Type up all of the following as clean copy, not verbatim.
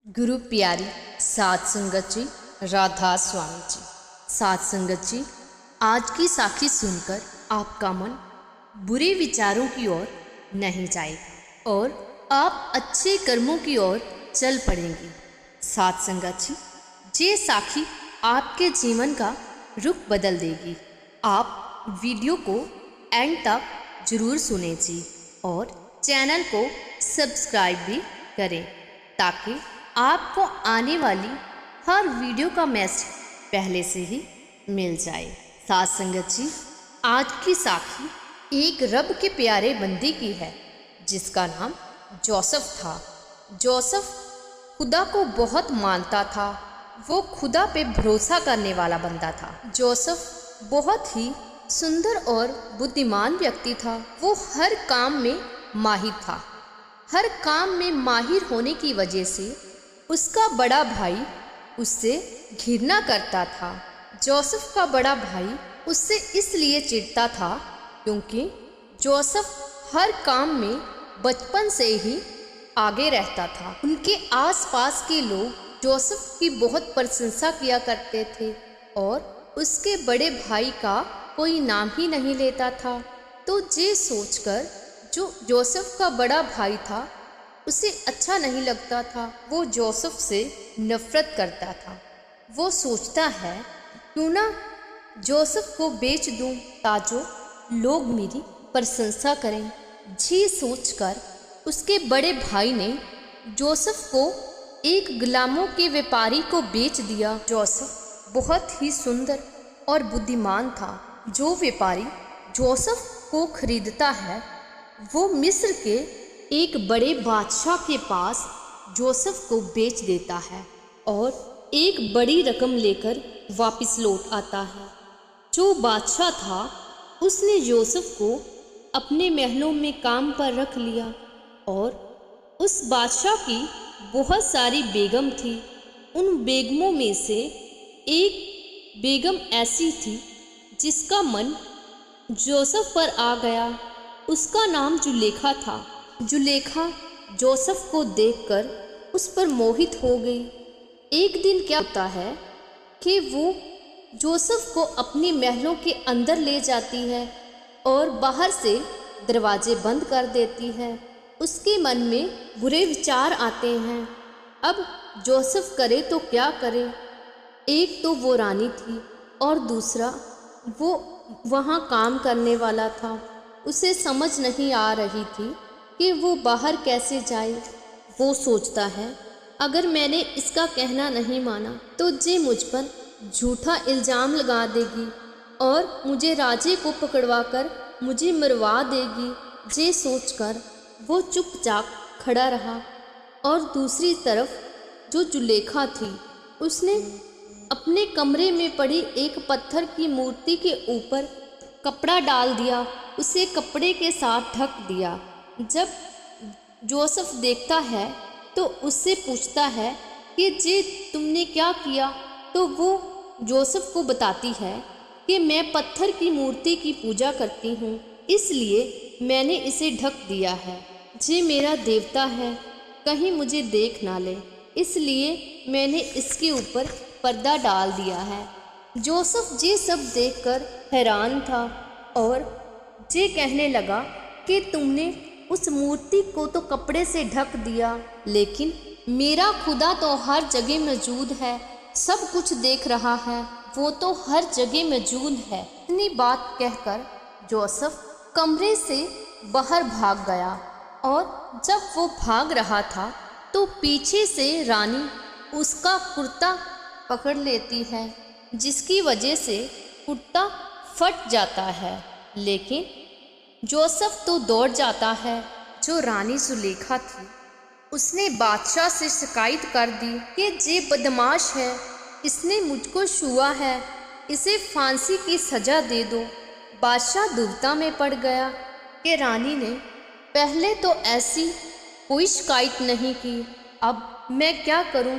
गुरु प्यारी साध संगत जी, राधा स्वामी जी। साध संगत जी, आज की साखी सुनकर आपका मन बुरे विचारों की ओर नहीं जाएगा और आप अच्छे कर्मों की ओर चल पड़ेंगे। साध संगत जी, ये साखी आपके जीवन का रुख बदल देगी। आप वीडियो को एंड तक जरूर सुनें जी और चैनल को सब्सक्राइब भी करें ताकि आपको आने वाली हर वीडियो का मैसेज पहले से ही मिल जाए। साध संगत जी, आज की साखी एक रब के प्यारे बंदे की है जिसका नाम जोसेफ था। जोसेफ खुदा को बहुत मानता था, वो खुदा पे भरोसा करने वाला बंदा था। जोसेफ बहुत ही सुंदर और बुद्धिमान व्यक्ति था। वो हर काम में माहिर था। हर काम में माहिर होने की वजह से उसका बड़ा भाई उससे घृणा करता था। जोसेफ का बड़ा भाई उससे इसलिए चिढ़ता था क्योंकि जोसेफ हर काम में बचपन से ही आगे रहता था। उनके आसपास के लोग जोसेफ की बहुत प्रशंसा किया करते थे और उसके बड़े भाई का कोई नाम ही नहीं लेता था। तो ये सोचकर जो जोसेफ का बड़ा भाई था उसे अच्छा नहीं लगता था। वो जोसेफ से नफरत करता था। वो सोचता है क्यों ना जोसेफ को बेच दूं ताकि लोग मेरी प्रशंसा करें। ये सोचकर उसके बड़े भाई ने जोसेफ को एक गुलामों के व्यापारी को बेच दिया। जोसेफ बहुत ही सुंदर और बुद्धिमान था। जो व्यापारी जोसेफ को खरीदता है वो मिस्र के एक बड़े बादशाह के पास जोसेफ को बेच देता है और एक बड़ी रकम लेकर वापस लौट आता है। जो बादशाह था उसने जोसेफ को अपने महलों में काम पर रख लिया और उस बादशाह की बहुत सारी बेगम थी। उन बेगमों में से एक बेगम ऐसी थी जिसका मन जोसेफ पर आ गया। उसका नाम जुलेखा था। जुलेखा जोसेफ को देखकर उस पर मोहित हो गई। एक दिन क्या होता है कि वो जोसेफ को अपने महलों के अंदर ले जाती है और बाहर से दरवाजे बंद कर देती है। उसके मन में बुरे विचार आते हैं। अब जोसेफ करे तो क्या करे। एक तो वो रानी थी और दूसरा वो वहाँ काम करने वाला था। उसे समझ नहीं आ रही थी कि वो बाहर कैसे जाए। वो सोचता है अगर मैंने इसका कहना नहीं माना तो ये मुझ पर झूठा इल्ज़ाम लगा देगी और मुझे राजे को पकड़वाकर मुझे मरवा देगी। ये सोचकर वो चुपचाप खड़ा रहा और दूसरी तरफ जो जुलेखा थी उसने अपने कमरे में पड़ी एक पत्थर की मूर्ति के ऊपर कपड़ा डाल दिया, उसे कपड़े के साथ ढक दिया। जब जोसेफ देखता है तो उससे पूछता है कि जी तुमने क्या किया। तो वो जोसेफ को बताती है कि मैं पत्थर की मूर्ति की पूजा करती हूँ, इसलिए मैंने इसे ढक दिया है। ये मेरा देवता है, कहीं मुझे देख ना ले, इसलिए मैंने इसके ऊपर पर्दा डाल दिया है। जोसेफ ये सब देखकर हैरान था और ये कहने लगा कि तुमने उस मूर्ति को तो कपड़े से ढक दिया, लेकिन मेरा खुदा तो हर जगह मौजूद है, सब कुछ देख रहा है, वो तो हर जगह मौजूद है। इतनी बात कहकर जोसेफ कमरे से बाहर भाग गया और जब वो भाग रहा था तो पीछे से रानी उसका कुर्ता पकड़ लेती है, जिसकी वजह से कुर्ता फट जाता है। लेकिन जोसेफ तो दौड़ जाता है। जो रानी जुलेखा थी उसने बादशाह से शिकायत कर दी कि ये बदमाश है, इसने मुझको छुआ है, इसे फांसी की सज़ा दे दो। बादशाह दुविधा में पड़ गया कि रानी ने पहले तो ऐसी कोई शिकायत नहीं की, अब मैं क्या करूं।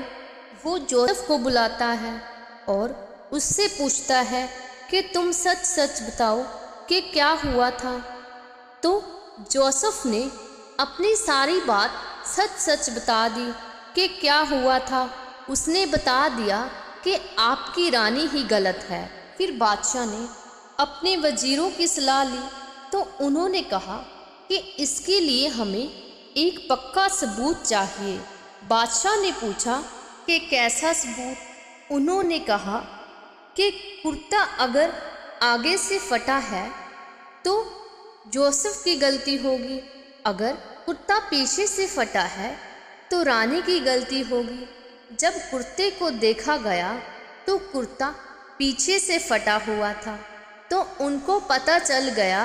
वो जोसेफ को बुलाता है और उससे पूछता है कि तुम सच सच बताओ कि क्या हुआ था। तो जोसेफ ने अपनी सारी बात सच सच बता दी कि क्या हुआ था। उसने बता दिया कि आपकी रानी ही गलत है। फिर बादशाह ने अपने वजीरों की सलाह ली तो उन्होंने कहा कि इसके लिए हमें एक पक्का सबूत चाहिए। बादशाह ने पूछा कि कैसा सबूत। उन्होंने कहा कि कुर्ता अगर आगे से फटा है तो जोसेफ की गलती होगी, अगर कुर्ता पीछे से फटा है तो रानी की गलती होगी। जब कुर्ते को देखा गया तो कुर्ता पीछे से फटा हुआ था तो उनको पता चल गया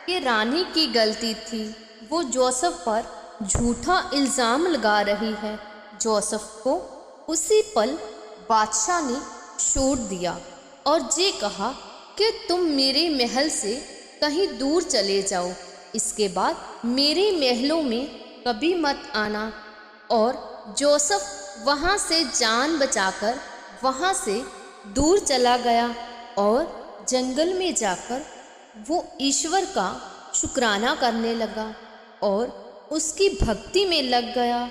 कि रानी की गलती थी। वो जोसेफ पर झूठा इल्ज़ाम लगा रही है। जोसेफ को उसी पल बादशाह ने छोड़ दिया और ये कहा कि तुम मेरे महल से कहीं दूर चले जाओ, इसके बाद मेरे महलों में कभी मत आना। और जोसेफ वहाँ से जान बचाकर वहाँ से दूर चला गया और जंगल में जाकर वो ईश्वर का शुक्राना करने लगा और उसकी भक्ति में लग गया।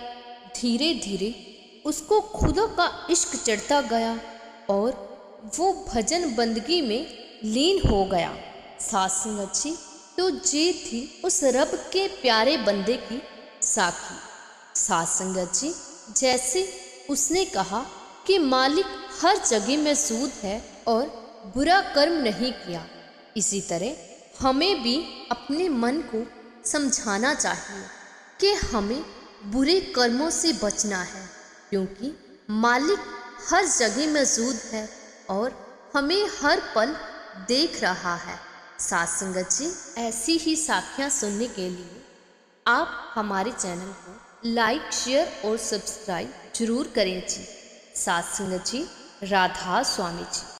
धीरे धीरे उसको खुदा का इश्क चढ़ता गया और वो भजन बंदगी में लीन हो गया। साथ संगत जी, तो ये थी उस रब के प्यारे बंदे की साखी। साथ संगत जी, जैसे उसने कहा कि मालिक हर जगह मौजूद है और बुरा कर्म नहीं किया, इसी तरह हमें भी अपने मन को समझाना चाहिए कि हमें बुरे कर्मों से बचना है, क्योंकि मालिक हर जगह मौजूद है और हमें हर पल देख रहा है। साथ संगत जी, ऐसी ही साखियाँ सुनने के लिए आप हमारे चैनल को लाइक, शेयर और सब्सक्राइब जरूर करें जी। साथ संगत जी, राधा स्वामी जी।